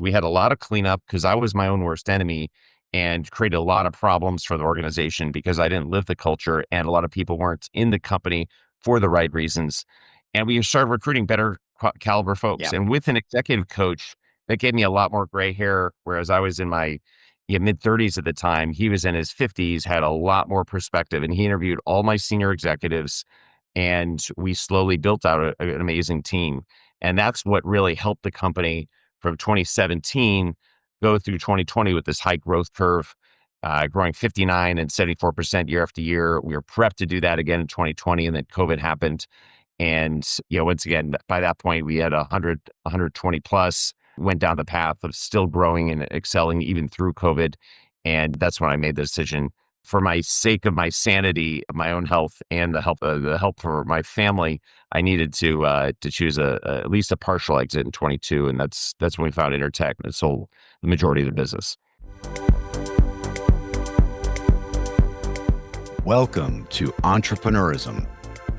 we had a lot of cleanup because I was my own worst enemy and created a lot of problems for the organization because I didn't live the culture and a lot of people weren't in the company for the right reasons. And we started recruiting better caliber folks. Yeah. And with an executive coach, that gave me a lot more gray hair, whereas I was in my mid 30s at the time. He was in his 50s, had a lot more perspective, and he interviewed all my senior executives, and we slowly built out an amazing team. And that's what really helped the company from 2017 go through 2020 with this high growth curve, growing 59 and 74% year after year. We were prepped to do that again in 2020, and then COVID happened. And, once again, by that point, we had 120 plus, went down the path of still growing and excelling even through COVID. And that's when I made the decision, for my sake of my sanity, my own health, and the help for my family, I needed to choose at least a partial exit in 22. And that's when we found Intertek and sold the majority of the business. Welcome to Entrepreneurism.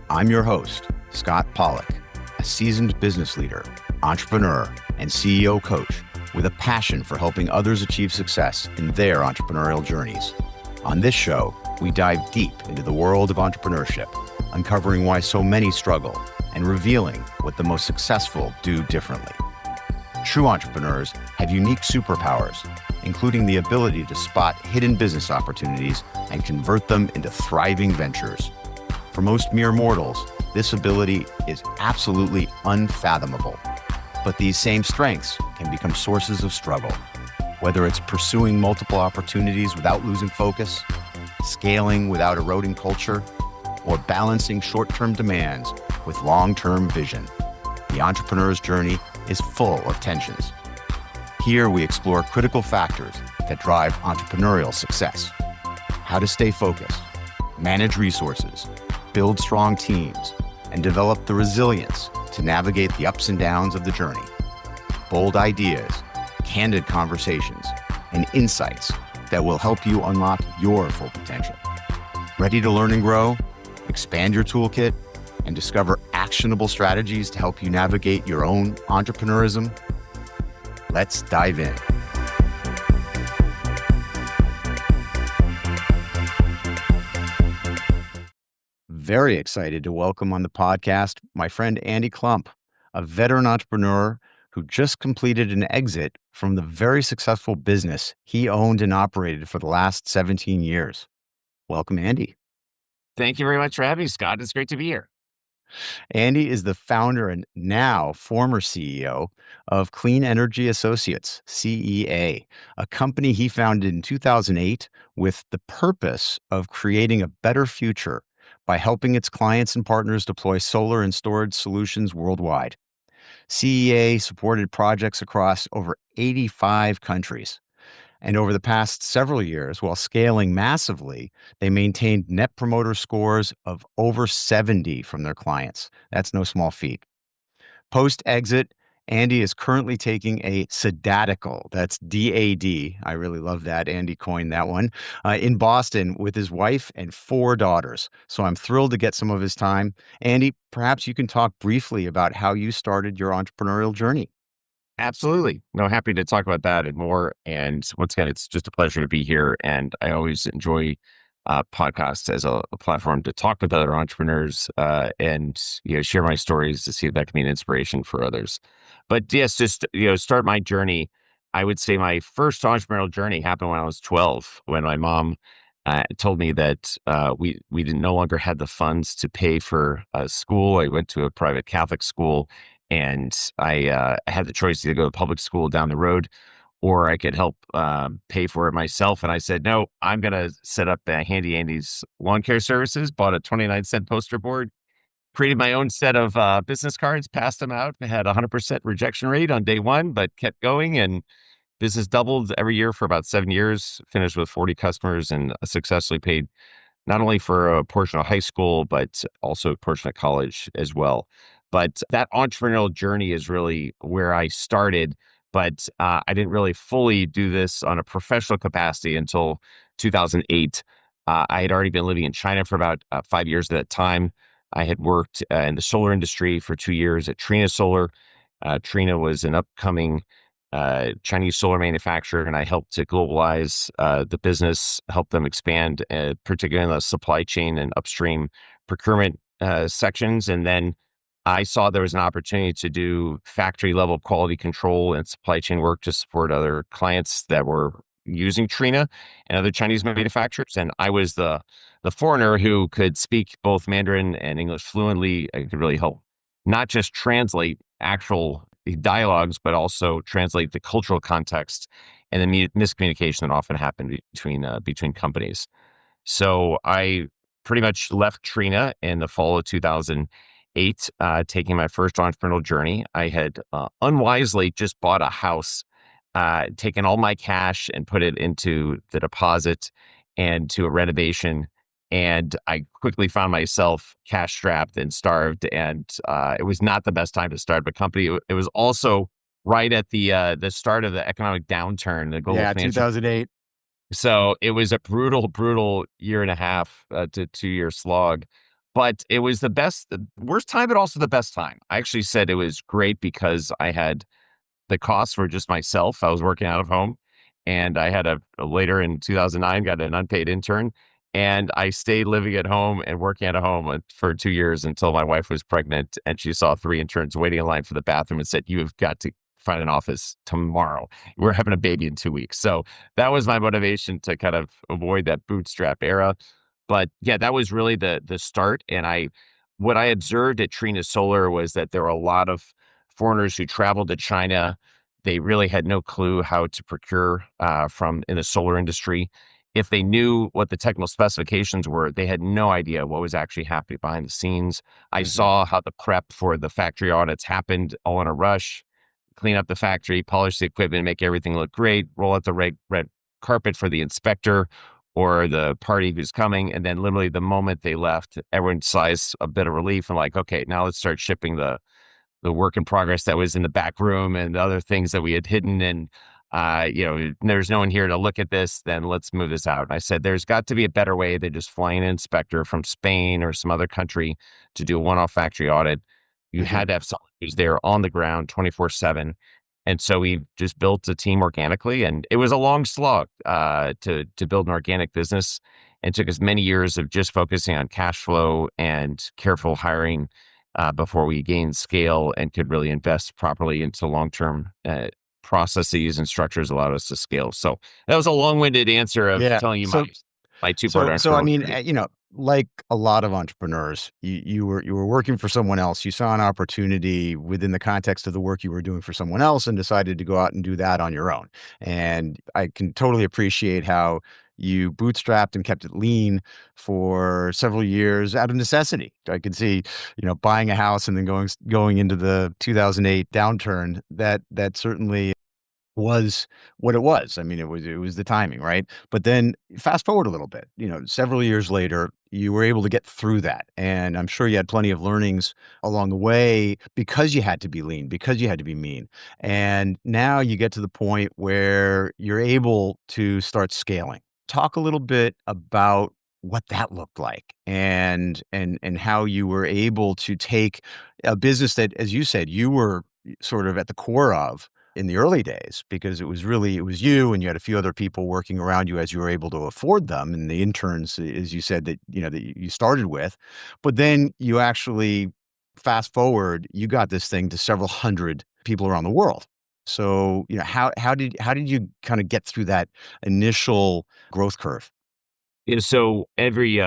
I'm your host, Scott Pollock, a seasoned business leader, entrepreneur, and CEO coach with a passion for helping others achieve success in their entrepreneurial journeys. On this show, we dive deep into the world of entrepreneurship, uncovering why so many struggle and revealing what the most successful do differently. True entrepreneurs have unique superpowers, including the ability to spot hidden business opportunities and convert them into thriving ventures. For most mere mortals, this ability is absolutely unfathomable. But these same strengths can become sources of struggle, whether it's pursuing multiple opportunities without losing focus, scaling without eroding culture, or balancing short-term demands with long-term vision. The entrepreneur's journey is full of tensions. Here we explore critical factors that drive entrepreneurial success: how to stay focused, manage resources, build strong teams, and develop the resilience to navigate the ups and downs of the journey. Bold ideas, candid conversations, and insights that will help you unlock your full potential. Ready to learn and grow, expand your toolkit, and discover actionable strategies to help you navigate your own entrepreneurism? Let's dive in. Very excited to welcome on the podcast my friend Andy Klump, a veteran entrepreneur who just completed an exit from the very successful business he owned and operated for the last 17 years. Welcome, Andy. Thank you very much for having me, Scott. It's great to be here. Andy is the founder and now former CEO of Clean Energy Associates, CEA, a company he founded in 2008 with the purpose of creating a better future by helping its clients and partners deploy solar and storage solutions worldwide. CEA supported projects across over 85 countries. And over the past several years, while scaling massively, they maintained net promoter scores of over 70 from their clients. That's no small feat. Post-exit, Andy is currently taking a sabbatical. That's DAD. I really love that. Andy coined that one. In Boston with his wife and 4 daughters. So I'm thrilled to get some of his time. Andy, perhaps you can talk briefly about how you started your entrepreneurial journey. Absolutely. No, happy to talk about that and more. And once again, it's just a pleasure to be here. And I always enjoy podcasts as a platform to talk with other entrepreneurs and share my stories to see if that can be an inspiration for others. But yes, just start my journey. I would say my first entrepreneurial journey happened when I was 12, when my mom told me that we no longer had the funds to pay for school. I went to a private Catholic school, and I had the choice to either go to public school down the road, or I could help pay for it myself. And I said, no, I'm going to set up Handy Andy's lawn care services, bought a 29-cent poster board, created my own set of business cards, passed them out. I had a 100% rejection rate on day one, but kept going, and business doubled every year for about 7 years, finished with 40 customers, and successfully paid not only for a portion of high school, but also a portion of college as well. But that entrepreneurial journey is really where I started. But I didn't really fully do this on a professional capacity until 2008. I had already been living in China for about 5 years at that time. I had worked in the solar industry for 2 years at Trina Solar. Trina was an upcoming Chinese solar manufacturer, and I helped to globalize the business, help them expand, particularly in the supply chain and upstream procurement sections. And then I saw there was an opportunity to do factory level quality control and supply chain work to support other clients that were using Trina and other Chinese manufacturers. And I was the foreigner who could speak both Mandarin and English fluently. I could really help not just translate actual dialogues, but also translate the cultural context and the miscommunication that often happened between companies. So I pretty much left Trina in the fall of 2008, taking my first entrepreneurial journey. I had unwisely just bought a house, taken all my cash and put it into the deposit and to a renovation. And I quickly found myself cash strapped and starved. And it was not the best time to start a company. It was also right at the start of the economic downturn, the global Yeah, financial. 2008. So it was a brutal, brutal year and a half to 2 year slog, but it was the worst time, but also the best time. I actually said it was great because I had the costs were just myself. I was working out of home, and I had later in 2009 got an unpaid intern, and I stayed living at home and working out of home for 2 years until my wife was pregnant, and she saw three interns waiting in line for the bathroom and said, "You have got to find an office tomorrow. We're having a baby in 2 weeks." So that was my motivation to kind of avoid that bootstrap era. But yeah, that was really the start. And what I observed at Trina Solar was that there were a lot of foreigners who traveled to China. They really had no clue how to procure from in the solar industry. If they knew what the technical specifications were, they had no idea what was actually happening behind the scenes. I Mhm. saw how the prep for the factory audits happened all in a rush. Clean up the factory, polish the equipment, make everything look great, roll out the red carpet for the inspector or the party who's coming. And then literally the moment they left, everyone sighs a bit of relief and like, okay, now let's start shipping the work in progress that was in the back room and the other things that we had hidden. And, there's no one here to look at this, then let's move this out. And I said, there's got to be a better way than just flying an inspector from Spain or some other country to do a one-off factory audit. You Mhm. had to have someone who's there on the ground 24/7. And so we just built a team organically, and it was a long slog to build an organic business, and took us many years of just focusing on cash flow and careful hiring before we gained scale and could really invest properly into long-term processes and structures allowed us to scale. So that was a long-winded answer of Yeah. telling you So my two-part so I entrepreneurial mean, journey. like a lot of entrepreneurs, you were working for someone else. You saw an opportunity within the context of the work you were doing for someone else and decided to go out and do that on your own. And I can totally appreciate how you bootstrapped and kept it lean for several years out of necessity. I could see, buying a house and then going into the 2008 downturn. That certainly was what it was. I mean, it was the timing, right? But then fast forward a little bit, several years later, you were able to get through that. And I'm sure you had plenty of learnings along the way because you had to be lean, because you had to be mean. And now you get to the point where you're able to start scaling. Talk a little bit about what that looked like and how you were able to take a business that, as you said, you were sort of at the core of in the early days because it was you and you had a few other people working around you as you were able to afford them and the interns, as you said, that you started with. But then you actually fast forward, you got this thing to several hundred people around the world. So, how did you kind of get through that initial growth curve? Yeah, so every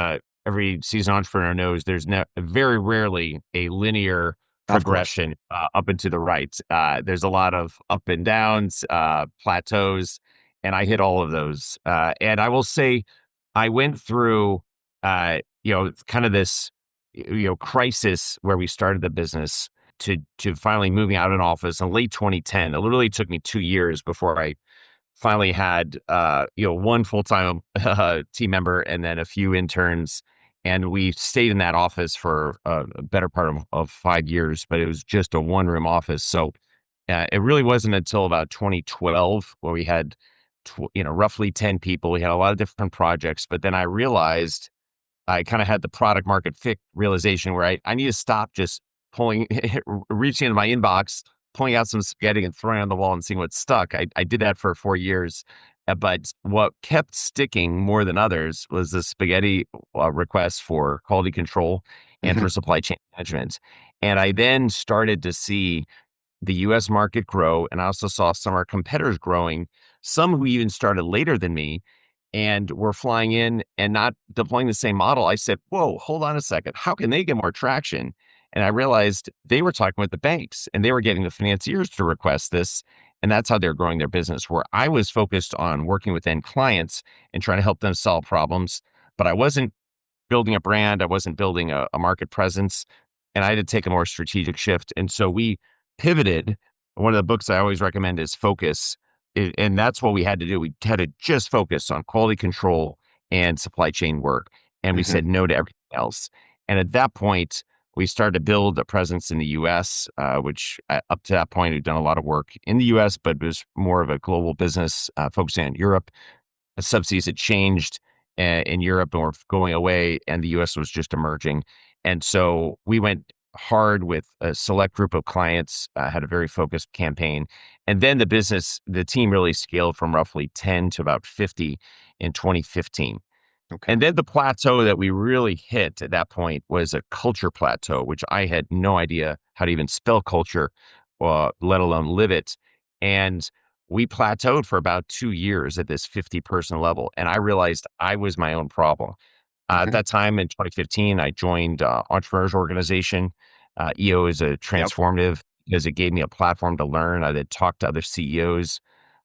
seasoned entrepreneur knows there's very rarely a linear Of course. progression up and to the right. There's a lot of up and downs, plateaus, and I hit all of those. And I will say, I went through, kind of this, crisis where we started the business to finally moving out of an office in late 2010. It literally took me 2 years before I finally had one full-time team member and then a few interns, and we stayed in that office for a better part of 5 years, but it was just a one-room office. So it really wasn't until about 2012 where we had roughly 10 people. We had a lot of different projects, but then I realized I kind of had the product market fit realization where I need to stop just pulling reaching into my inbox, pulling out some spaghetti and throwing it on the wall and seeing what stuck. I did that for 4 years. But what kept sticking more than others was the spaghetti request for quality control and Hmm. for supply chain management. And I then started to see the US market grow. And I also saw some of our competitors growing, some who even started later than me and were flying in and not deploying the same model. I said, whoa, hold on a second. How can they get more traction? And I realized they were talking with the banks and they were getting the financiers to request this. And that's how they're growing their business. Where I was focused on working with end clients and trying to help them solve problems, but I wasn't building a brand. I wasn't building a market presence, and I had to take a more strategic shift. And so we pivoted. One of the books I always recommend is Focus. And that's what we had to do. We had to just focus on quality control and supply chain work. And we Hmm. said no to everything else. And at that point, we started to build a presence in the US, which up to that point, we'd done a lot of work in the US, but it was more of a global business focusing on Europe. Subsidies had changed in Europe and were going away, and the US was just emerging. And so we went hard with a select group of clients, had a very focused campaign. And then the team really scaled from roughly 10 to about 50 in 2015. Okay. And then the plateau that we really hit at that point was a culture plateau, which I had no idea how to even spell culture, let alone live it. And we plateaued for about 2 years at this 50-person level. And I realized I was my own problem. At Hmm. that time in 2015, I joined Entrepreneurs Organization. EO is a Yep. transformative because it gave me a platform to learn. I then talked to other CEOs.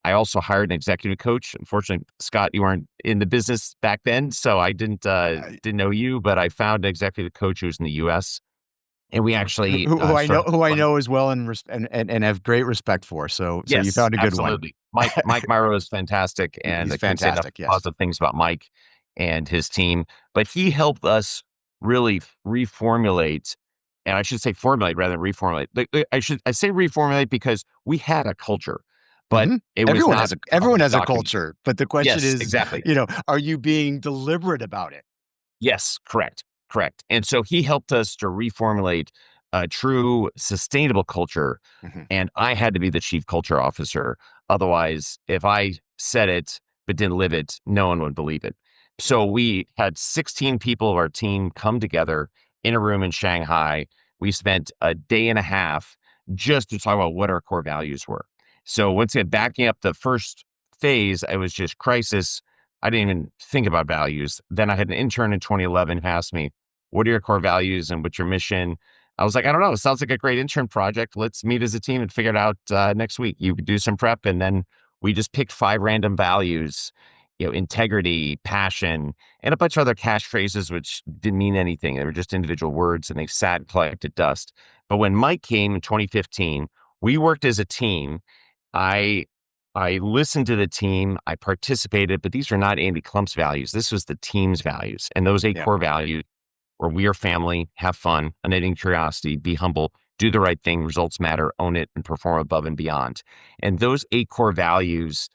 I also hired an executive coach. Unfortunately, Scott, you weren't in the business back then, so I Uh, didn't know you. But I found an executive coach who was in the U.S. and we actually started. who I know as well and and have great respect for. So you Yes, found a good one. absolutely. Mike Myro is fantastic, and He's I can't say enough fantastic. Yes. positive things about Mike and his team. But he helped us really reformulate, and I should say formulate rather than reformulate. I say reformulate because we had a culture, but Hmm. it was not Everyone has a documented. culture, but the question Yes, is, exactly. are you being deliberate about it? Yes, correct, correct. And so he helped us to reformulate a true sustainable culture, Hmm. and I had to be the chief culture officer. Otherwise, if I said it but didn't live it, no one would believe it. So we had 16 people of our team come together in a room in Shanghai. We spent a day and a half just to talk about what our core values were. So once again, backing up the first phase, it was just crisis. I didn't even think about values. Then I had an intern in 2011 who asked me, what are your core values and what's your mission? I was like, I don't know. It sounds like a great intern project. Let's meet as a team and figure it out next week. You could do some prep. And then we just picked 5 random values, integrity, passion, and a bunch of other catchphrases, which didn't mean anything. They were just individual words and they sat and collected dust. But when Mike came in 2015, we worked as a team. I I listened to the team, I participated, but these are not Andy Klump's values. This was the team's values. And those 8 Yeah. core values were we are family, have fun, unending curiosity, be humble, do the right thing, results matter, own it, and perform above and beyond. And those 8 core values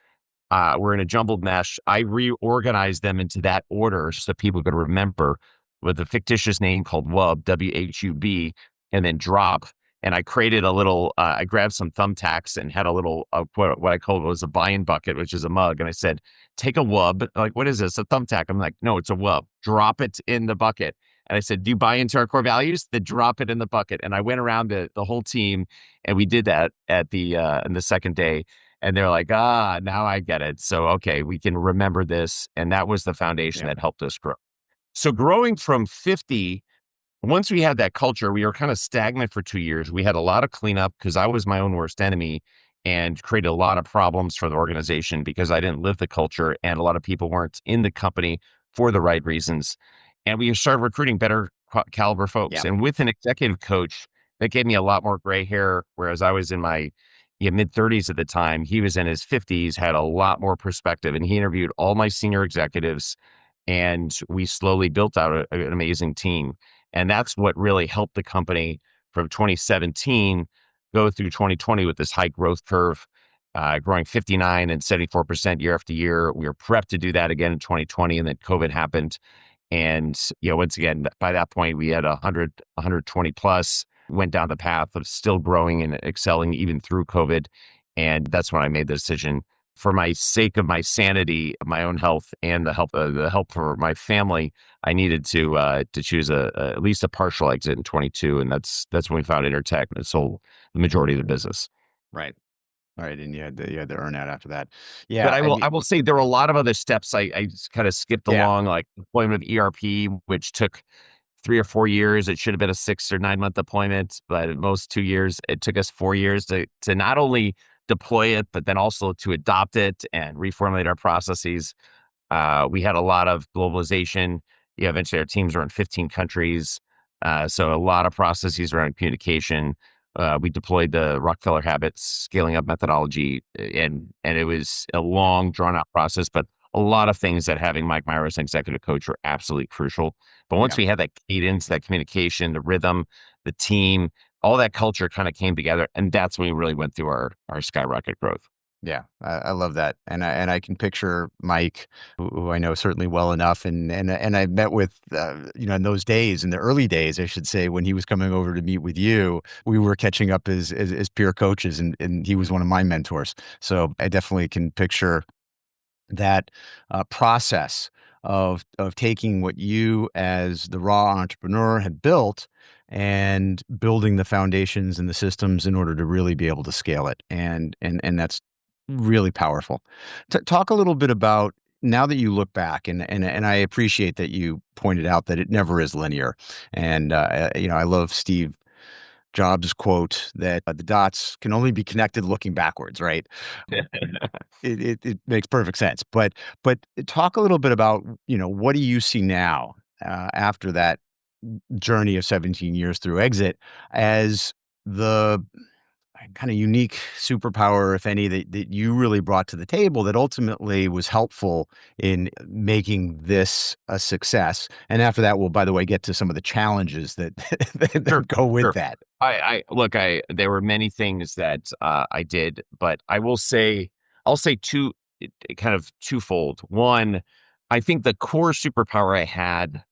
were in a jumbled mesh. I reorganized them into that order so people could remember with a fictitious name called WUB, WHUB, and then drop. And I created a little, I grabbed some thumbtacks and had a little, what I called was a buy-in bucket, which is a mug. And I said, take a WUB. Like, what is this? A thumbtack. I'm like, no, it's a WUB. Drop it in the bucket. And I said, do you buy into our core values? Then drop it in the bucket. And I went around the whole team and we did that at in the second day. And they're like, now I get it. So, okay, we can remember this. And that was the foundation Yeah. that helped us grow. So growing from 50, once we had that culture, we were kind of stagnant for 2 years. We had a lot of cleanup because I was my own worst enemy and created a lot of problems for the organization because I didn't live the culture and a lot of people weren't in the company for the right reasons. And we started recruiting better caliber folks. Yeah. And with an executive coach, that gave me a lot more gray hair, whereas I was in my mid 30s at the time. He was in his 50s, had a lot more perspective, and he interviewed all my senior executives and we slowly built out an amazing team. And that's what really helped the company from 2017 go through 2020 with this high growth curve, growing 59 and 74% year after year. We were prepped to do that again in 2020, and then COVID happened. And once again, by that point, we had 120 plus. went down the path of still growing and excelling even through COVID. And that's when I made the decision for my sake of my sanity, my own health, and the help for my family. I needed to choose at least a partial exit in 22, and that's when we found Intertek and sold the majority of the business. Right. Right. And you had to earn out after that. But Yeah. I I will mean, I will say there were a lot of other steps I just kind of skipped yeah. along, like deployment of ERP, which took 3 or 4 years. It should have been a 6 or 9 month deployment, but at most 2 years. It took us 4 years to not only deploy it, but then also to adopt it and reformulate our processes. We had a lot of globalization. Yeah, eventually our teams were in 15 countries. So a lot of processes around communication. We deployed the Rockefeller habits scaling up methodology, and it was a long, drawn out process, but a lot of things that having Mike Myra as an executive coach were absolutely crucial. But once Yeah. we had that cadence, that communication, the rhythm, the team, all that culture kind of came together, and that's when we really went through our skyrocket growth. Yeah, I love that, and I can picture Mike, who I know certainly well enough, and I met with, in those days, in the early days, I should say, when he was coming over to meet with you, we were catching up as peer coaches, and he was one of my mentors. So I definitely can picture that process of taking what you as the raw entrepreneur had built and building the foundations and the systems in order to really be able to scale it, and that's really powerful. Talk a little bit about, now that you look back, and I appreciate that you pointed out that it never is linear, and I love Steve Jobs' quote that the dots can only be connected looking backwards, right? It makes perfect sense. But talk a little bit about, what do you see now, after that journey of 17 years through exit, as the kind of unique superpower, if any, that you really brought to the table that ultimately was helpful in making this a success? And after that, we'll, by the way, get to some of the challenges that Sure, that go with sure. that. I look, there were many things that I did, but I'll say kind of twofold. One, I think the core superpower I had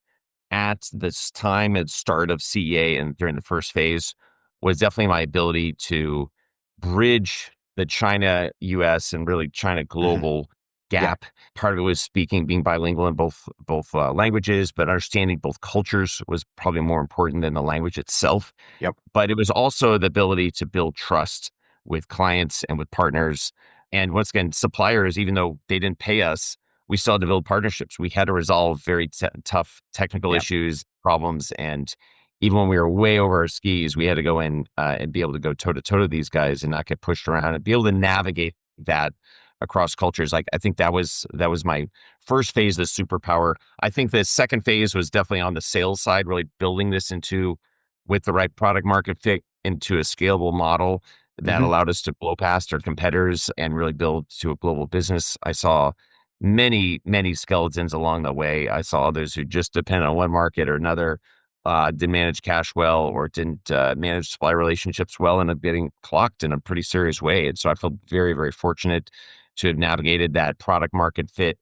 at this time at start of CEA and during the first phase was definitely my ability to bridge the China US and really China Mhm. global Yeah. gap. Part of it was being bilingual in both languages, but understanding both cultures was probably more important than the language itself. Yep. But it was also the ability to build trust with clients and with partners. And once again, suppliers, even though they didn't pay us, we still had to build partnerships. We had to resolve very tough technical Yep. issues, problems. And even when we were way over our skis, we had to go in and be able to go toe to toe to these guys and not get pushed around and be able to navigate that across cultures. Like I think that was my first phase of the superpower. I think the second phase was definitely on the sales side, really building this into with the right product market fit into a scalable model that Mhm. allowed us to blow past our competitors and really build to a global business. I saw many skeletons along the way. I saw others who just depended on one market or another, didn't manage cash well or didn't manage supply relationships well, and getting clocked in a pretty serious way. And so I feel very fortunate to have navigated that product market fit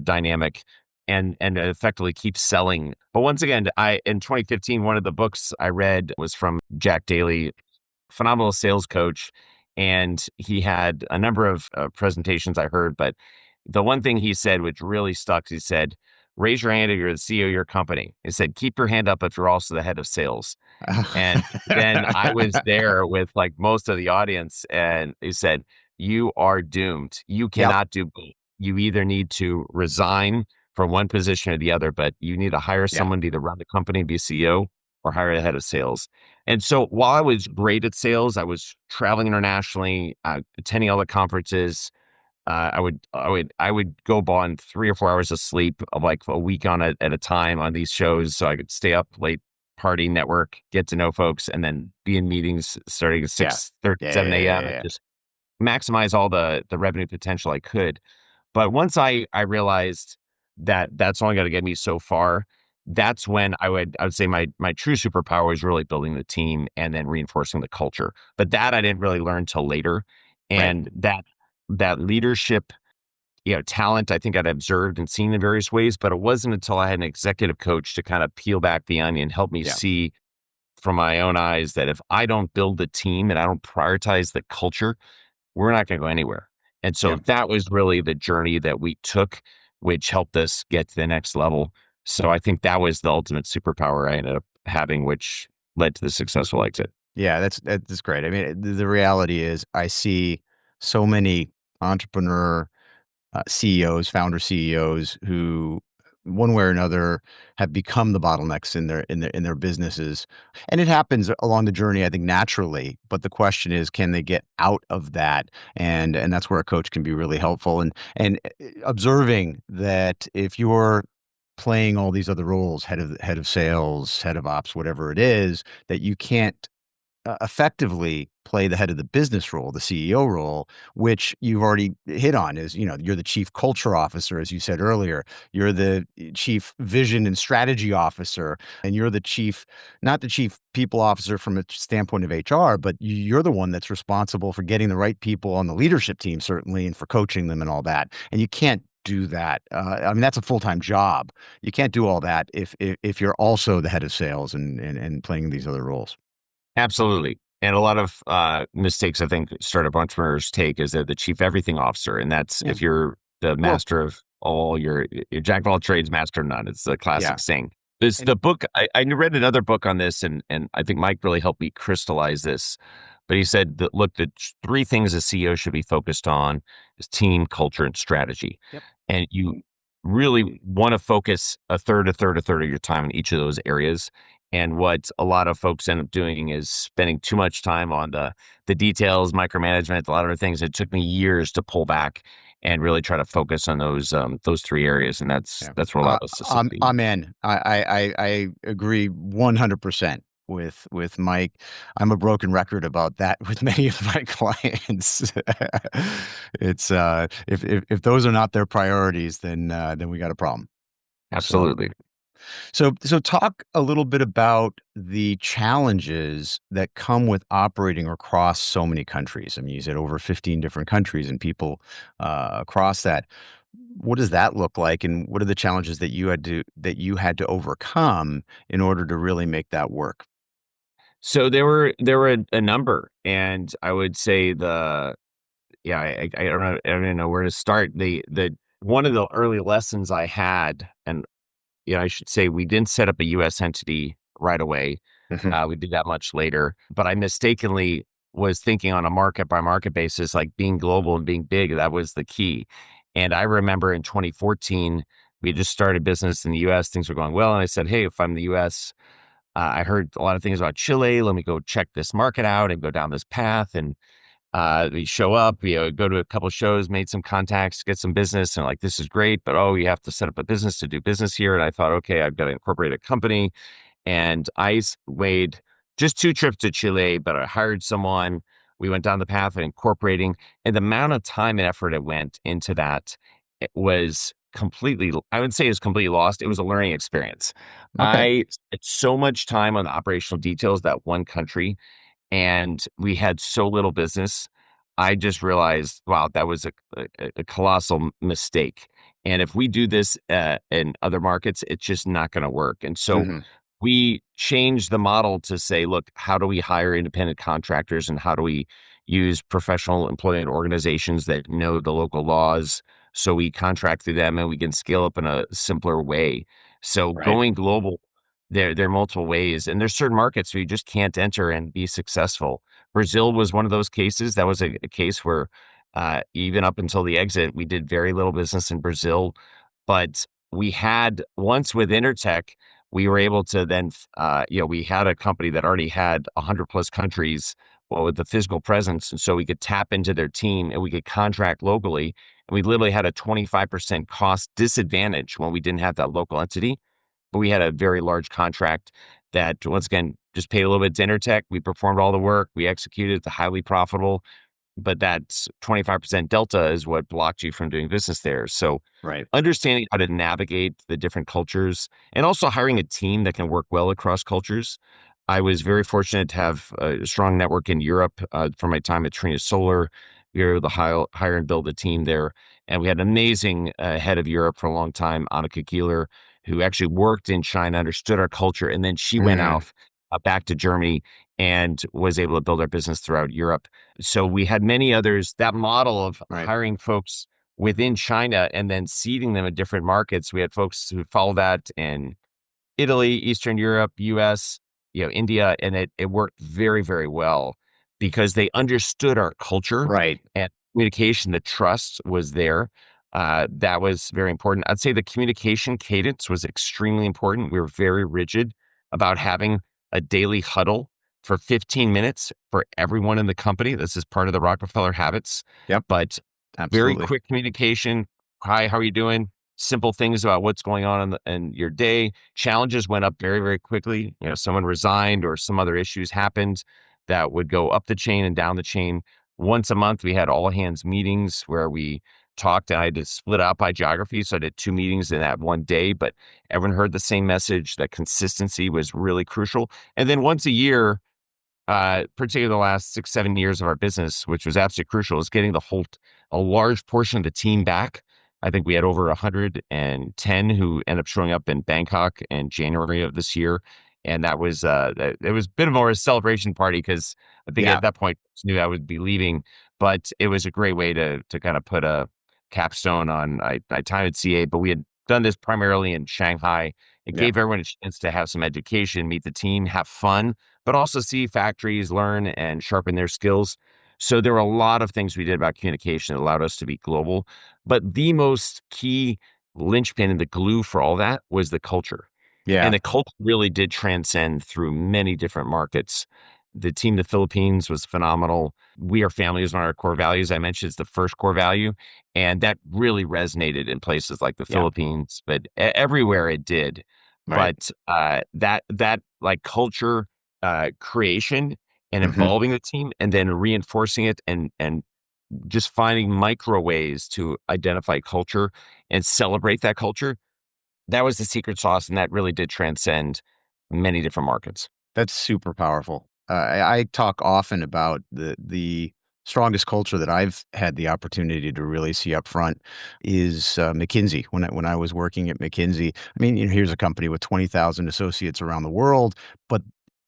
dynamic and effectively keep selling. But once again, I in 2015, one of the books I read was from Jack Daly, phenomenal sales coach, and he had a number of presentations I heard, but the one thing he said which really stuck, he said, "Raise your hand if you're the CEO of your company." He said, "Keep your hand up if you're also the head of sales." And then I was there with like most of the audience, and he said, "You are doomed. You Yep. cannot do both. You either need to resign from one position or the other, but you need to hire Yeah. someone to either run the company and be CEO or hire a head of sales." And so while I was great at sales, I was traveling internationally, attending all the conferences. I would go on 3 or 4 hours of sleep of like a week at a time on these shows, so I could stay up late, party, network, get to know folks, and then be in meetings starting at Yeah. 6:30, Yeah, yeah, 7 a.m. yeah, and yeah. just maximize all the revenue potential I could. But once I realized that that's only going to get me so far, that's when I would say my true superpower was really building the team and then reinforcing the culture. But that I didn't really learn till later, Right. and that leadership, talent, I think I'd observed and seen in various ways, but it wasn't until I had an executive coach to kind of peel back the onion, help me Yeah. see from my own eyes that if I don't build the team and I don't prioritize the culture, we're not going to go anywhere. And so Yeah. that was really the journey that we took, which helped us get to the next level. So I think that was the ultimate superpower I ended up having, which led to the successful exit. Yeah, that's great. I mean, the reality is I see so many entrepreneur CEOs, founder CEOs who one way or another have become the bottlenecks in their businesses. And it happens along the journey, I think, naturally. But the question is, can they get out of that? And that's where a coach can be really helpful. And observing that if you're playing all these other roles, head of sales, head of ops, whatever it is, that you can't effectively play the head of the business role, the CEO role, which you've already hit on is, you're the chief culture officer, as you said earlier. You're the chief vision and strategy officer, and you're the chief, not the chief people officer from a standpoint of HR, but you're the one that's responsible for getting the right people on the leadership team, certainly, and for coaching them and all that. And you can't do that. I mean, that's a full-time job. You can't do all that if you're also the head of sales and playing these other roles. Absolutely. And a lot of mistakes I think startup entrepreneurs take is they're the chief everything officer. And that's Yeah. if you're the Well, master of all your jack of all trades, master of none. It's the yeah. classic saying. This And the book I read another book on this and I think Mike really helped me crystallize this. But he said that look, the three things a CEO should be focused on is team, culture, and strategy. yep. And you really want to focus a third of your time in each of those areas. And what a lot of folks end up doing is spending too much time on the details, micromanagement, a lot of other things. It took me years to pull back and really try to focus on those three areas, and Yeah. that's what allowed us to I'm succeed. I'm in. I agree 100% with Mike. I'm a broken record about that with many of my clients. It's if those are not their priorities, then we got a problem. So Absolutely. so talk a little bit about the challenges that come with operating across so many countries. I mean, you said over 15 different countries and people across that. What does that look like, and what are the challenges that you had to overcome in order to really make that work? So there were a number, and I would say the yeah I don't know I don't even know where to start. The one of the early lessons I had, and I should say we didn't set up a U.S. entity right away. Mhm. We did that much later, but I mistakenly was thinking on a market by market basis, like being global and being big, that was the key. And I remember in 2014, we had just started business in the US, things were going well. And I said, hey, if I'm the US, I heard a lot of things about Chile. Let me go check this market out and go down this path. And we show up, we go to a couple of shows, made some contacts, get some business, and like, this is great, but oh, you have to set up a business to do business here. And I thought, okay, I've got to incorporate a company. And weighed just 2 trips to Chile, but I hired someone. We went down the path of incorporating, and the amount of time and effort it went into that, it was completely I would say it was completely lost. It was a learning experience. Okay. I spent so much time on the operational details of that one country, and we had so little business. I just realized, wow, that was a colossal mistake. And if we do this in other markets, it's just not going to work. And so Mhm. we changed the model to say, look, how do we hire independent contractors and how do we use professional employment organizations that know the local laws? So we contract through them and we can scale up in a simpler way. So Right. going global, there are multiple ways, and there's certain markets where you just can't enter and be successful. Brazil was one of those cases. That was a case where even up until the exit, we did very little business in Brazil, but we had once with Intertek, we were able to then, we had a company that already had 100 plus countries, well, with the physical presence. And so we could tap into their team and we could contract locally. And we literally had a 25% cost disadvantage when we didn't have that local entity. But we had a very large contract that, once again, just paid a little bit to Intertek. We performed all the work, we executed, it's highly profitable, but that 25% delta is what blocked you from doing business there. So Right. understanding how to navigate the different cultures and also hiring a team that can work well across cultures. I was very fortunate to have a strong network in Europe from my time at Trina Solar. We were able to hire and build a team there. And we had an amazing head of Europe for a long time, Annika Keeler, who actually worked in China, understood our culture. And then she went Mhm. off back to Germany and was able to build our business throughout Europe. So we had many others. That model of Right. hiring folks within China and then seeding them in different markets. We had folks who followed that in Italy, Eastern Europe, US, India, and it worked very, very well because they understood our culture Right. and communication. The trust was there. That was very important. I'd say the communication cadence was extremely important. We were very rigid about having a daily huddle for 15 minutes for everyone in the company. This is part of the Rockefeller habits, Yep. but very Absolutely. quick communication. Hi, how are you doing? Simple things about what's going on in your day. Challenges went up very, very quickly. Someone resigned or some other issues happened that would go up the chain and down the chain. Once a month, we had all hands meetings where we talked. And I had to split out by geography. So I did 2 meetings in that one day, but everyone heard the same message. That consistency was really crucial. And then once a year, particularly the last 6, 7 years of our business, which was absolutely crucial, is getting a large portion of the team back. I think we had over 110 who ended up showing up in Bangkok in January of this year. And that was, it was a bit more a celebration party because I think Yeah. at that point I knew I would be leaving, but it was a great way to kind of put a capstone on my time at CA, but we had done this primarily in Shanghai. It Yeah. gave everyone a chance to have some education, meet the team, have fun, but also see factories learn and sharpen their skills. So there were a lot of things we did about communication that allowed us to be global. But the most key linchpin and the glue for all that was the culture. Yeah. And the culture really did transcend through many different markets. The team in the Philippines was phenomenal. We are family is one of our core values. I mentioned it's the first core value. And that really resonated in places like the Yeah. Philippines, but everywhere it did. Right. But that like culture creation and Hmm. involving the team and then reinforcing it and just finding micro ways to identify culture and celebrate that culture. That was the secret sauce, and that really did transcend many different markets. That's super powerful. I talk often about the strongest culture that I've had the opportunity to really see up front is McKinsey. When I was working at McKinsey, I mean, here's a company with 20,000 associates around the world, but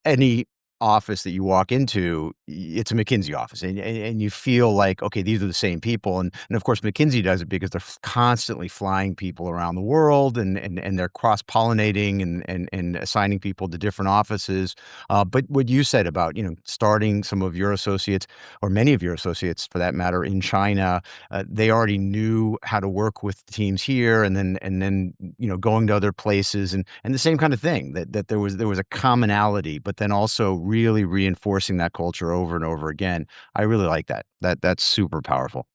any office that you walk into, it's a McKinsey office, and you feel like, okay, these are the same people, and of course McKinsey does it because they're constantly flying people around the world, and they're cross pollinating and assigning people to different offices. But what you said about starting some of your associates, or many of your associates for that matter, in China, they already knew how to work with teams here, and then going to other places, and the same kind of thing, that there was a commonality, but then also really reinforcing that culture over and over again. I really like that. That's super powerful.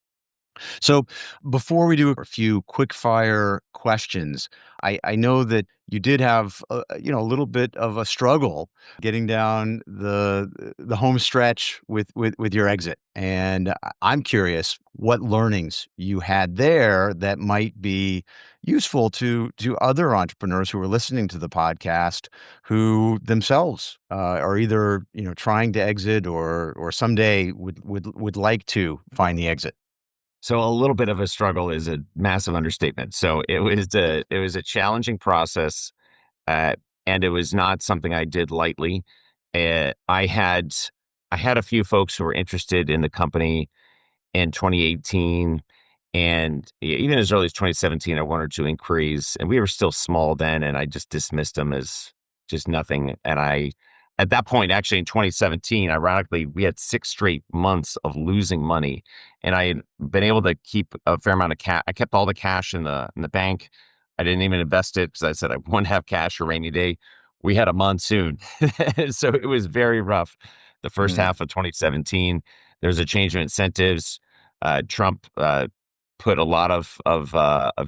So before we do a few quick fire questions, I know that you did have a little bit of a struggle getting down the home stretch with your exit, and I'm curious what learnings you had there that might be useful to other entrepreneurs who are listening to the podcast, who themselves are either trying to exit or someday would like to find the exit. So a little bit of a struggle is a massive understatement. So it was a challenging process, uh, and it was not something I did lightly. Uh, I had I had a few folks who were interested in the company in 2018, and even as early as 2017, I had 1 or 2 inquiries, and we were still small then, and I just dismissed them as just nothing. And at that point, actually in 2017, ironically, we had 6 straight months of losing money, and I had been able to keep a fair amount of cash. I kept all the cash in the bank. I didn't even invest it because I said I wouldn't have cash for a rainy day. We had a monsoon, so it was very rough. The first Mm, half of 2017, there's a change in incentives. Trump put a lot of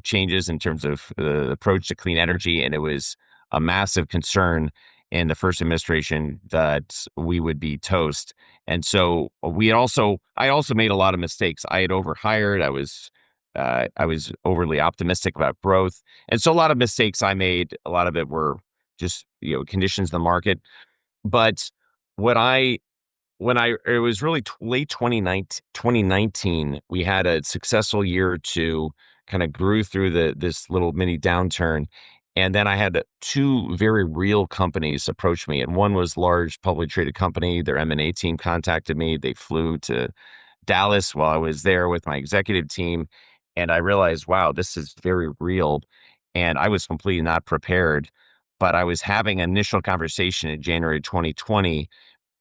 changes in terms of the approach to clean energy, and it was a massive concern in the first administration that we would be toast. And so I also made a lot of mistakes. I had overhired. I was overly optimistic about growth, and so a lot of mistakes I made. A lot of it were just conditions of the market. But what I when I it was really late 2019, we had a successful year or two, kind of grew through this little mini downturn. And then I had two very real companies approach me, and one was large publicly traded company. Their M&A team contacted me. They flew to Dallas while I was there with my executive team, and I realized, wow, this is very real. And I was completely not prepared, but I was having an initial conversation in January 2020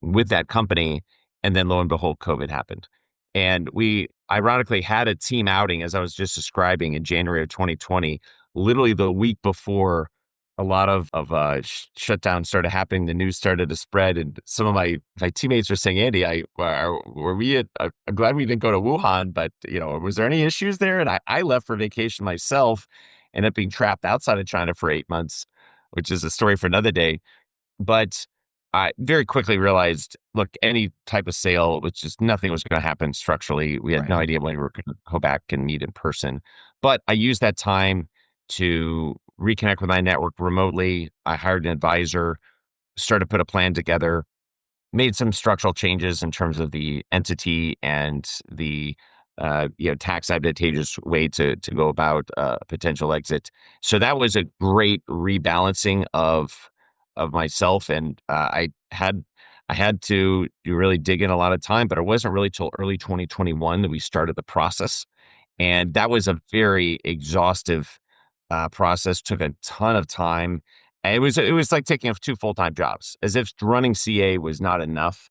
with that company. And then lo and behold, COVID happened. And we ironically had a team outing, as I was just describing, in January of 2020, literally the week before a lot of shutdowns started happening. The news started to spread, and some of my teammates were saying, "Andy, were we at? I'm glad we didn't go to Wuhan, but was there any issues there?" And I left for vacation myself, ended up being trapped outside of China for 8 months, which is a story for another day. But I very quickly realized, look, any type of sale, which is nothing was going to happen structurally. We had no Right. idea when we were going to go back and meet in person. But I used that time to reconnect with my network remotely. I hired an advisor, started to put a plan together, made some structural changes in terms of the entity and the tax advantageous way to go about a potential exit. So that was a great rebalancing of myself, and I had to really dig in a lot of time, but it wasn't really till early 2021 that we started the process, and that was a very exhaustive process. Took a ton of time. And it was like taking up two full-time jobs, as if running CA was not enough.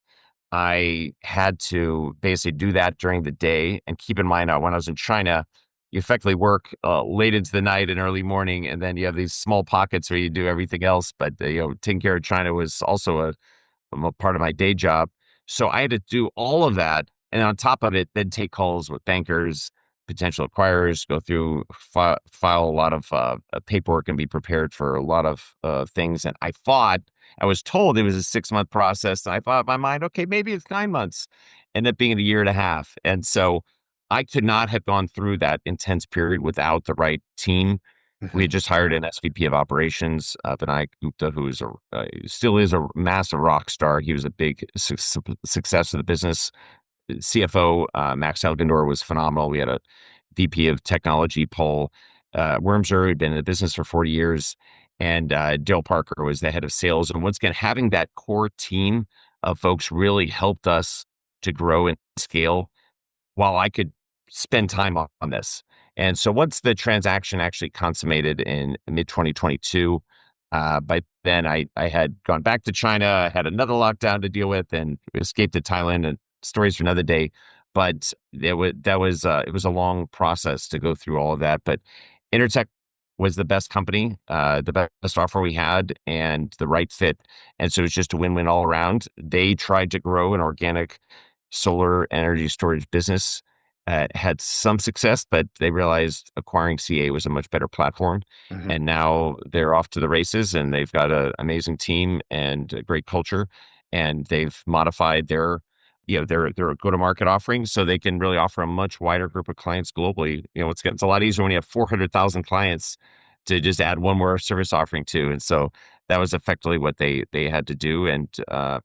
I had to basically do that during the day. And keep in mind, when I was in China, you effectively work late into the night and early morning, and then you have these small pockets where you do everything else. But taking care of China was also a part of my day job. So I had to do all of that. And on top of it, then take calls with bankers, potential acquirers, go through, file a lot of paperwork and be prepared for a lot of things. And I was told it was a 6-month process. And I thought in my mind, okay, maybe it's 9 months. Ended up being a year and a half. And so I could not have gone through that intense period without the right team. We Hmm. had just hired an SVP of operations, Vinay Gupta, who still is a massive rock star. He was a big success of the business. CFO, Max Helgendor, was phenomenal. We had a VP of technology, Paul Wormser, who'd been in the business for 40 years. And Dale Parker was the head of sales. And once again, having that core team of folks really helped us to grow and scale while I could spend time on this. And so once the transaction actually consummated in mid 2022, by then I had gone back to China. I had another lockdown to deal with and escaped to Thailand, and stories for another day. But it was a long process to go through all of that. But Intertek was the best company, the best offer we had, and the right fit. And so it was just a win-win all around. They tried to grow an organic solar energy storage business, had some success, but they realized acquiring CA was a much better platform. Hmm. And now they're off to the races, and they've got an amazing team and a great culture. And they've modified their go-to-market offering so they can really offer a much wider group of clients globally. It's a lot easier when you have 400,000 clients to just add one more service offering to. And so that was effectively what they had to do. And a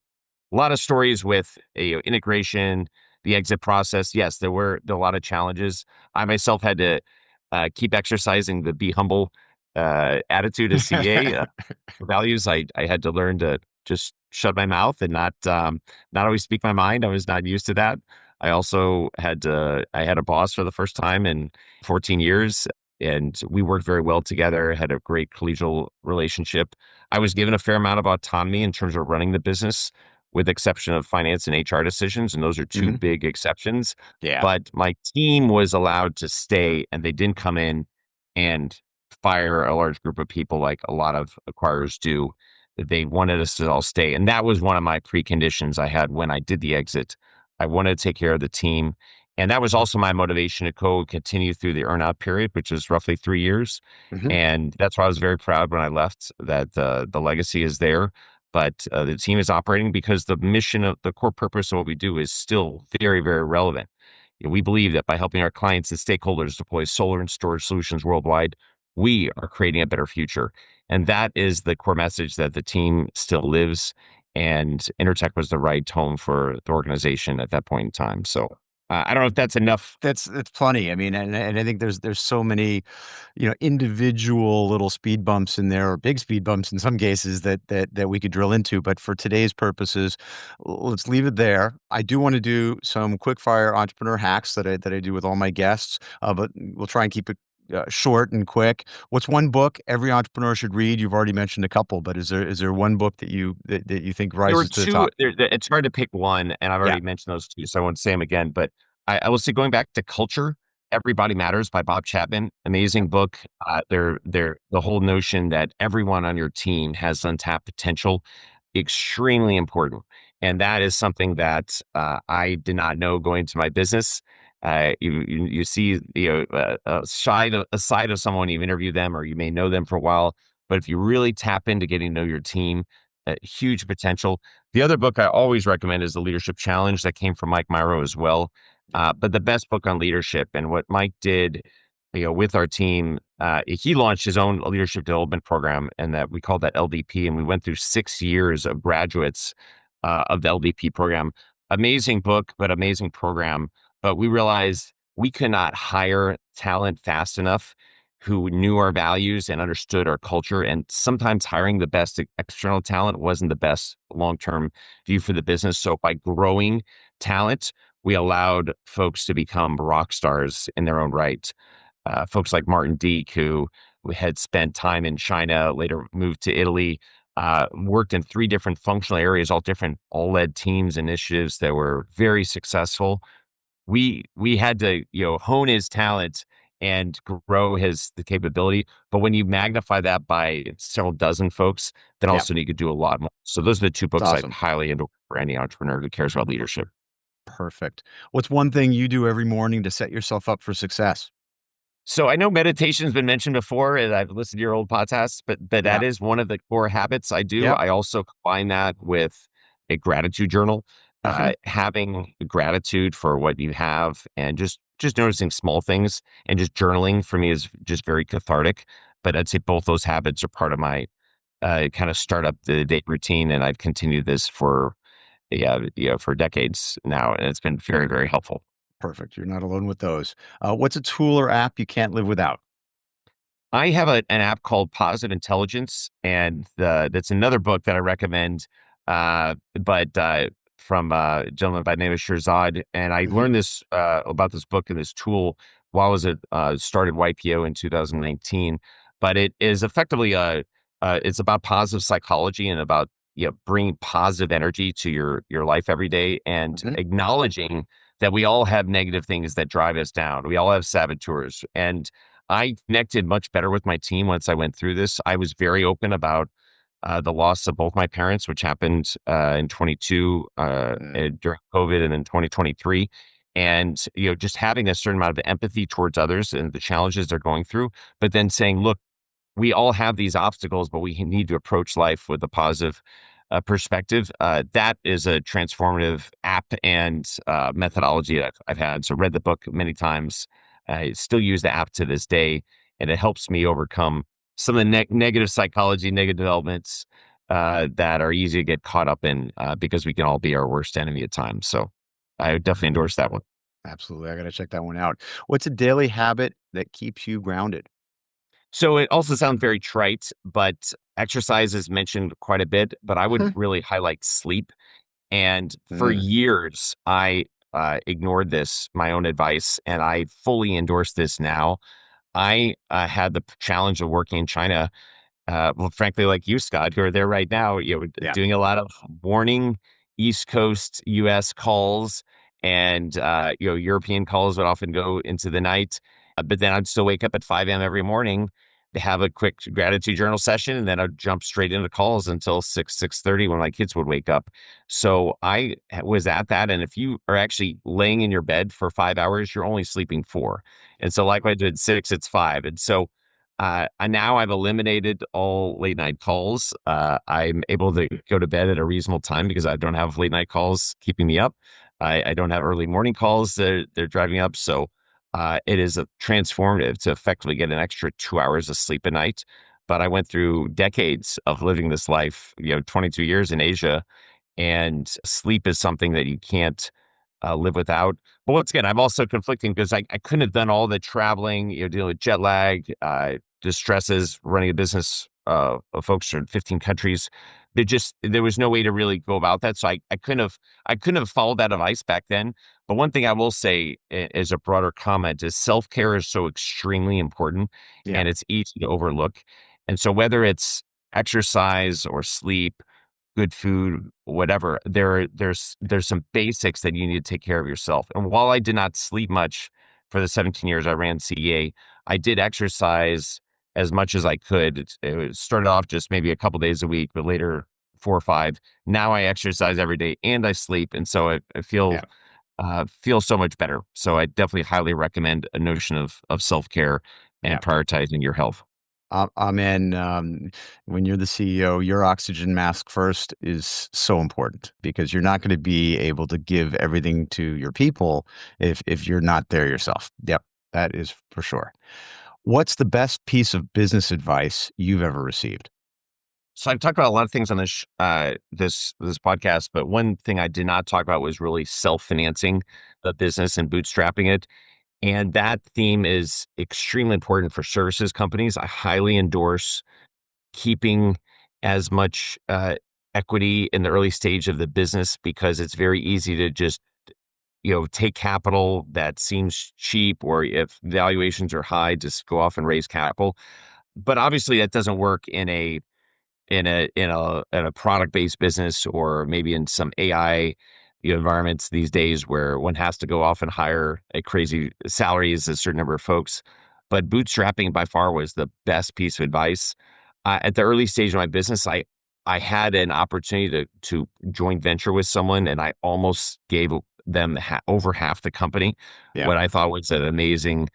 lot of stories with integration, the exit process. Yes, there were a lot of challenges. I myself had to keep exercising the be humble attitude as CA values. I had to learn to just shut my mouth and not always speak my mind. I was not used to that. I had a boss for the first time in 14 years, and we worked very well together, had a great collegial relationship. I was given a fair amount of autonomy in terms of running the business, with exception of finance and HR decisions, and those are two Hmm. big exceptions. Yeah. But my team was allowed to stay, and they didn't come in and fire a large group of people like a lot of acquirers do. They wanted us to all stay. And that was one of my preconditions I had when I did the exit. I wanted to take care of the team. And that was also my motivation to continue through the earnout period, which was roughly 3 years. Hmm. And that's why I was very proud when I left, that the legacy is there. But the team is operating because the mission of the core purpose of what we do is still very, very relevant. We believe that by helping our clients and stakeholders deploy solar and storage solutions worldwide, we are creating a better future. And that is the core message that the team still lives. And Intertek was the right home for the organization at that point in time. So I don't know if that's enough. That's plenty. I mean, and I think there's so many, individual little speed bumps in there, or big speed bumps in some cases, that we could drill into. But for today's purposes, let's leave it there. I do want to do some quick fire entrepreneur hacks that I do with all my guests, but we'll try and keep it short and quick. What's one book every entrepreneur should read? You've already mentioned a couple, but is there one book that you think There were rises to the two. top? It's hard to pick one, and I've Yeah. already mentioned those two, so I won't say them again. But I will say, going back to culture, "Everybody Matters" by Bob Chapman, amazing book. They're the whole notion that everyone on your team has untapped potential, extremely important, and that is something that I did not know going into my business. You see, a side of someone, you interview them, or you may know them for a while, but if you really tap into getting to know your team, huge potential. The other book I always recommend is The Leadership Challenge, that came from Mike Myro as well. But the best book on leadership, and what Mike did, with our team, he launched his own leadership development program, and that we called that LDP. And we went through 6 years of graduates of the LDP program. Amazing book, but amazing program. But we realized we could not hire talent fast enough who knew our values and understood our culture. And sometimes hiring the best external talent wasn't the best long term view for the business. So by growing talent, we allowed folks to become rock stars in their own right. Folks like Martin Deek, who had spent time in China, later moved to Italy, worked in three different functional areas, all led teams, initiatives that were very successful. We had to, hone his talent and grow the capability. But when you magnify that by several dozen folks, then Yeah. also you could do a lot more. So those are the two It's books I'd awesome. highly endorse for any entrepreneur who cares about leadership. Perfect. What's one thing you do every morning to set yourself up for success? So I know meditation's been mentioned before, and I've listened to your old podcasts, but Yeah. that is one of the core habits I do. Yep. I also combine that with a gratitude journal, Mhm. having gratitude for what you have, and just noticing small things, and just journaling for me is just very cathartic. But I'd say both those habits are part of my kind of start up the day routine, and I've continued this for for decades now, and it's been very, very helpful. Perfect. You're not alone with those. What's a tool or app you can't live without? I have an app called Positive Intelligence, and that's another book that I recommend. But From a gentleman by the name of Shirzad, and I Mhm. learned this about this book and this tool while I was at started YPO in 2019. But it is effectively it's about positive psychology and about bringing positive energy to your life every day, and Mhm. acknowledging that we all have negative things that drive us down. We all have saboteurs, and I connected much better with my team once I went through this. I was very open about the loss of both my parents, which happened in 22 Mm. during COVID, and then 2023. And just having a certain amount of empathy towards others and the challenges they're going through, but then saying, "Look, we all have these obstacles, but we need to approach life with a positive perspective." That is a transformative app and methodology that I've had. So read the book many times. I still use the app to this day, and it helps me overcome some of the negative psychology, negative developments that are easy to get caught up in because we can all be our worst enemy at times. So I would definitely endorse that one. Absolutely. I got to check that one out. What's a daily habit that keeps you grounded? So it also sounds very trite, but exercise is mentioned quite a bit, but I would really highlight sleep. And for Mm. years, I ignored my own advice, and I fully endorse this now. I had the challenge of working in China, well, frankly, like you, Scott, who are there right now, Yeah. doing a lot of morning East Coast US calls, and European calls would often go into the night. But then I'd still wake up at 5 a.m. every morning to have a quick gratitude journal session, and then I'd jump straight into calls until 6:30 when my kids would wake up. So I was at that, and if you are actually laying in your bed for 5 hours, you're only sleeping four. And so, like I did 6, it's five. And so and now I've eliminated all late night calls. I'm able to go to bed at a reasonable time because I don't have late night calls keeping me up. I don't have early morning calls that they're driving up. So it is a transformative to effectively get an extra 2 hours of sleep a night. But I went through decades of living this life, 22 years in Asia, and sleep is something that you can't live without. But once again, I'm also conflicting because I couldn't have done all the traveling, dealing with jet lag, the stresses running a business of folks in 15 countries. There was no way to really go about that. So I couldn't have followed that advice back then. But one thing I will say as a broader comment is self-care is so extremely important Yeah. and it's easy to overlook. And so whether it's exercise or sleep, good food, whatever, there's some basics that you need to take care of yourself. And while I did not sleep much for the 17 years I ran CEA, I did exercise as much as I could. It started off just maybe a couple days a week, but later 4 or 5. Now I exercise every day and I sleep, and so I Yeah. feel so much better. So I definitely highly recommend a notion of self care and Yeah. prioritizing your health. I'm in. When you're the CEO, your oxygen mask first is so important because you're not going to be able to give everything to your people if you're not there yourself. Yep, that is for sure. What's the best piece of business advice you've ever received? So I've talked about a lot of things on this podcast, but one thing I did not talk about was really self financing the business and bootstrapping it. And that theme is extremely important for services companies. I highly endorse keeping as much equity in the early stage of the business because it's very easy to just take capital that seems cheap, or if valuations are high, just go off and raise capital. But obviously, that doesn't work in a product based business, or maybe in some AI environments these days where one has to go off and hire a crazy salaries a certain number of folks. But bootstrapping by far was the best piece of advice. At the early stage of my business, I had an opportunity to joint venture with someone, and I almost gave them over half the company. Yeah. What I thought was an amazing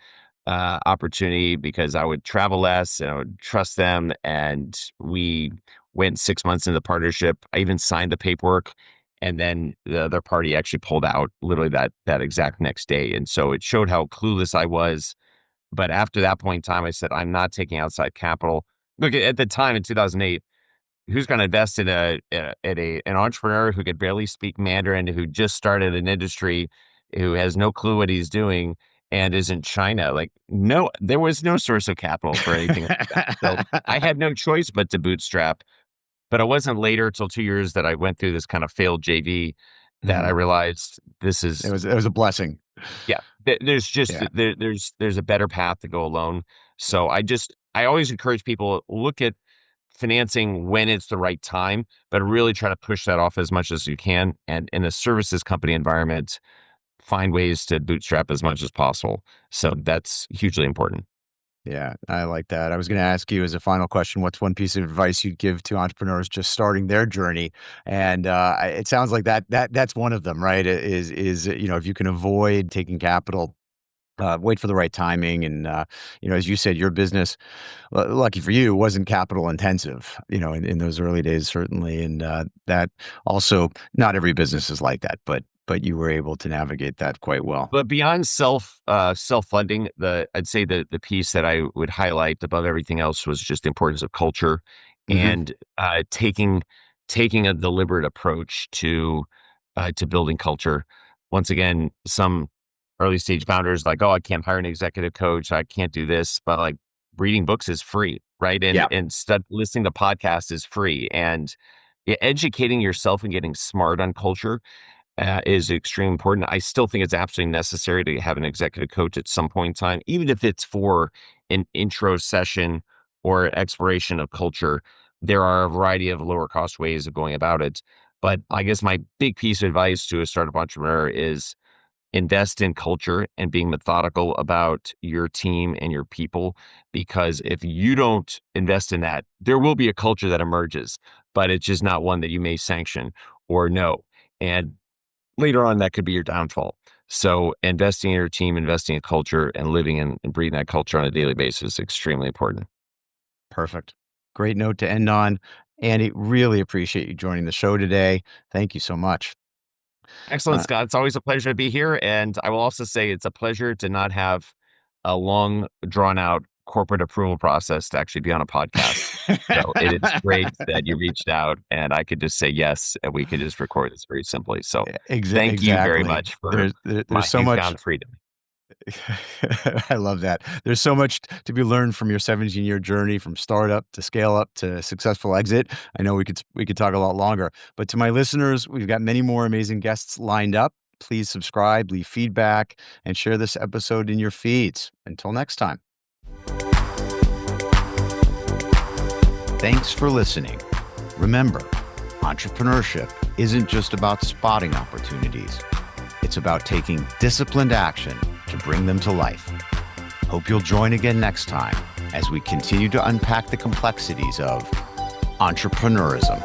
opportunity because I would travel less and I would trust them. And we went 6 months into the partnership. I even signed the paperwork, and then the other party actually pulled out literally that exact next day. And so it showed how clueless I was. But after that point in time, I said, I'm not taking outside capital. Look, at the time in 2008, who's going to invest in an entrepreneur who could barely speak Mandarin, who just started an industry, who has no clue what he's doing, and is in China? Like, no, there was no source of capital for anything like that. So I had no choice but to bootstrap. But it wasn't later till 2 years that I went through this kind of failed JV that I Mhm. realized this It is, was a blessing. yeah, there's just Yeah. there's a better path to go alone. So I always encourage people, look at financing when it's the right time, but really try to push that off as much as you can. And in a services company environment, find ways to bootstrap as much as possible. So that's hugely important. Yeah, I like that. I was going to ask you as a final question, what's one piece of advice you'd give to entrepreneurs just starting their journey? And it sounds like that's one of them, right? If you can avoid taking capital, wait for the right timing, and as you said, your business, lucky for you, wasn't capital intensive, in those early days, certainly, and that also not every business is like that, but you were able to navigate that quite well. But beyond self-funding, I'd say the piece that I would highlight above everything else was just the importance of culture Hmm. and taking a deliberate approach to building culture. Once again, some early stage founders like, oh, I can't hire an executive coach, I can't do this, but like reading books is free, right? And Yeah. listening to podcasts is free, and educating yourself and getting smart on culture is extremely important. I still think it's absolutely necessary to have an executive coach at some point in time, even if it's for an intro session or exploration of culture. There are a variety of lower cost ways of going about it. But I guess my big piece of advice to a startup entrepreneur is invest in culture and being methodical about your team and your people. Because if you don't invest in that, there will be a culture that emerges, but it's just not one that you may sanction or know. And later on, that could be your downfall. So investing in your team, investing in culture, and living and breathing that culture on a daily basis is extremely important. Perfect. Great note to end on. Andy, really appreciate you joining the show today. Thank you so much. Excellent, Uh, Scott. It's always a pleasure to be here. And I will also say it's a pleasure to not have a long, drawn out corporate approval process to actually be on a podcast. So it is great that you reached out and I could just say yes, and we could just record this very simply. So thank you very Exactly. much for There's my so much. newfound freedom. I love that. There's so much to be learned from your 17-year journey, from startup to scale up to successful exit. I know we could talk a lot longer, but to my listeners, we've got many more amazing guests lined up. Please subscribe, leave feedback, and share this episode in your feeds. Until next time. Thanks for listening. Remember, entrepreneurship isn't just about spotting opportunities. It's about taking disciplined action to bring them to life. Hope you'll join again next time as we continue to unpack the complexities of entrepreneurism.